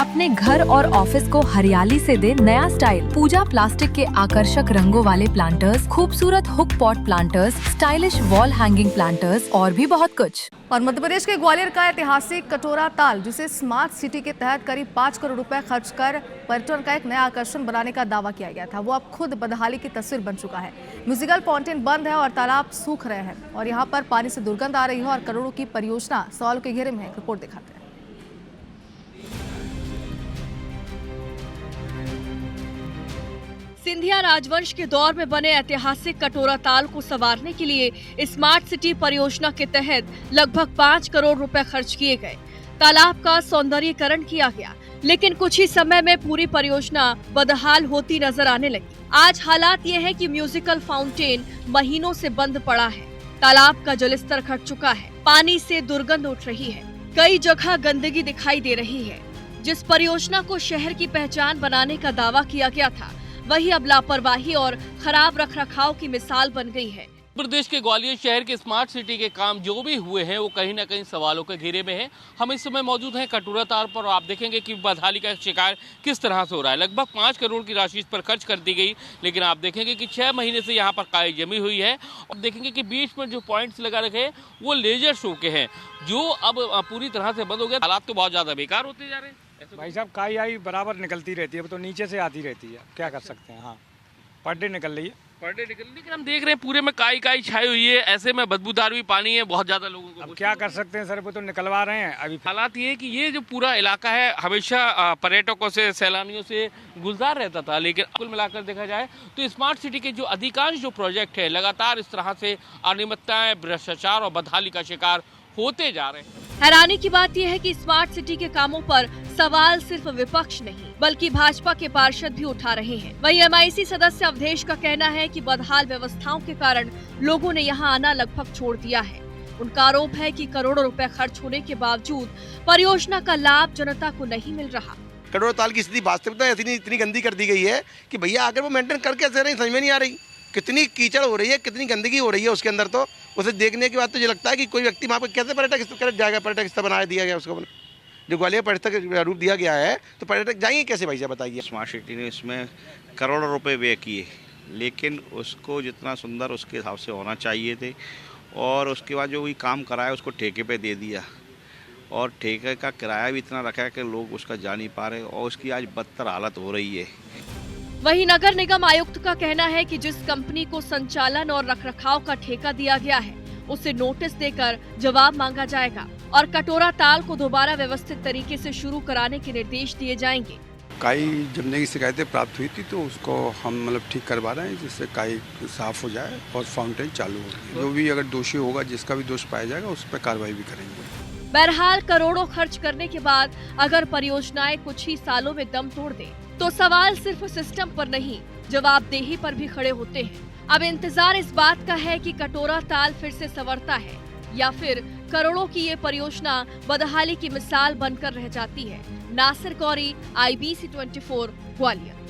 अपने घर और ऑफिस को हरियाली से दे नया स्टाइल। पूजा प्लास्टिक के आकर्षक रंगों वाले प्लांटर्स, खूबसूरत hook pot planters, stylish wall hanging planters और भी बहुत कुछ। और मध्य प्रदेश के ग्वालियर का ऐतिहासिक कटोरा ताल, जिसे स्मार्ट सिटी के तहत करीब 5 करोड़ रुपए खर्च कर पर्यटन का एक नया आकर्षण बनाने का दावा किया गया था, वो अब खुद बदहाली की तस्वीर बन चुका है। म्यूजिकल फाउंटेन बंद है और तालाब सूख रहे हैं और यहाँ पर पानी से दुर्गंध आ रही है और करोड़ों की परियोजना सवालों के घेरे में है। रिपोर्ट दिखाते हैं। सिंधिया राजवंश के दौर में बने ऐतिहासिक कटोरा ताल को संवारने के लिए स्मार्ट सिटी परियोजना के तहत लगभग 5 करोड़ रुपए खर्च किए गए। तालाब का सौंदर्यीकरण किया गया, लेकिन कुछ ही समय में पूरी परियोजना बदहाल होती नजर आने लगी। आज हालात ये है कि म्यूजिकल फाउंटेन महीनों से बंद पड़ा है। तालाब का जलस्तर घट चुका है, पानी से दुर्गंध उठ रही है, कई जगह गंदगी दिखाई दे रही है। जिस परियोजना को शहर की पहचान बनाने का दावा किया गया था, वही अब लापरवाही और खराब रखरखाव की मिसाल बन गई है। प्रदेश के ग्वालियर शहर के स्मार्ट सिटी के काम जो भी हुए हैं वो कहीं ना कहीं सवालों के घेरे में है। हम इस समय मौजूद हैं कटोरा ताल पर और आप देखेंगे कि बदहाली का शिकार किस तरह से हो रहा है। लगभग 5 करोड़ की राशि इस पर खर्च कर दी गई, लेकिन आप देखेंगे कि 6 महीने से यहाँ पर काई जमी हुई है। और देखेंगे कि बीच में जो पॉइंट्स लगा रखे हैं वो लेजर शो के हैं, जो अब पूरी तरह से बंद हो गए। हालात तो बहुत ज्यादा बेकार होते जा रहे हैं। भाई साहब, काई आई बराबर निकलती रहती है, अब तो नीचे से आती रहती है, क्या कर सकते हैं। हाँ, पर डे निकल रही है, पर डे निकल, लेकिन हम देख रहे हैं पूरे में काई छाई हुई है। ऐसे में बदबूदार भी पानी है, बहुत ज्यादा लोगों को। अब क्या कर सकते हैं सर, वो तो निकलवा रहे हैं। अभी हालात ये है कि ये जो पूरा इलाका है हमेशा पर्यटकों से, सैलानियों से गुलजार रहता था, लेकिन कुल मिलाकर देखा जाए तो स्मार्ट सिटी के जो अधिकांश जो प्रोजेक्ट है लगातार इस तरह से अनियमितताएं, भ्रष्टाचार और बदहाली का शिकार होते जा रहे हैं। हैरानी की बात यह है कि स्मार्ट सिटी के कामों पर सवाल सिर्फ विपक्ष नहीं बल्कि भाजपा के पार्षद भी उठा रहे हैं। वहीं एमआईसी सदस्य अवधेश का कहना है कि बदहाल व्यवस्थाओं के कारण लोगों ने यहां आना लगभग छोड़ दिया है। उनका आरोप है कि करोड़ों रुपए खर्च होने के बावजूद परियोजना का लाभ जनता को नहीं मिल रहा। कटोरा ताल की स्थिति वास्तविकता इतनी गंदी कर दी गई है कि भैया आकर वो मेंटेन करके ऐसे रही, समझ में नहीं आ रही। कितनी कीचड़ हो रही है, कितनी गंदगी हो रही है उसके अंदर। तो उसे देखने के बाद तो ये लगता है कि कोई व्यक्ति वहाँ पर कैसे पर्यटक जाएगा। पर्यटक स्थल बनाया दिया गया उसको, जो ग्वालियर पर्यटक रूप दिया गया है, तो पर्यटक जाएंगे कैसे भाई साहब, बताइए। स्मार्ट सिटी ने इसमें करोड़ों रुपए व्यय किए, लेकिन उसको जितना सुंदर उसके हिसाब से होना चाहिए थे, और उसके बाद जो भी काम कराया उसको ठेके पे दे दिया, और ठेके का किराया भी इतना रखा है कि लोग उसका जा नहीं पा रहे, और उसकी आज बदतर हालत हो रही है। वहीं नगर निगम आयुक्त का कहना है कि जिस कंपनी को संचालन और रखरखाव का ठेका दिया गया है, उसे नोटिस देकर जवाब मांगा जाएगा और कटोरा ताल को दोबारा व्यवस्थित तरीके से शुरू कराने के निर्देश दिए जाएंगे। काई जमने की शिकायतें प्राप्त हुई थी, तो उसको हम ठीक करवा रहे हैं, जिससे काई साफ हो जाए और फाउंटेन चालू हो। जो भी अगर दोषी होगा, जिसका भी दोष पाया जाएगा, उस पर कार्रवाई भी करेंगे। बहरहाल करोड़ों खर्च करने के बाद अगर परियोजनाएं कुछ ही सालों में दम तोड़ दें, तो सवाल सिर्फ सिस्टम पर नहीं, जवाबदेही पर भी खड़े होते हैं। अब इंतजार इस बात का है कि कटोरा ताल फिर से संवरता है या फिर करोड़ों की ये परियोजना बदहाली की मिसाल बनकर रह जाती है। नासिर गौरी, IBC 24, ग्वालियर।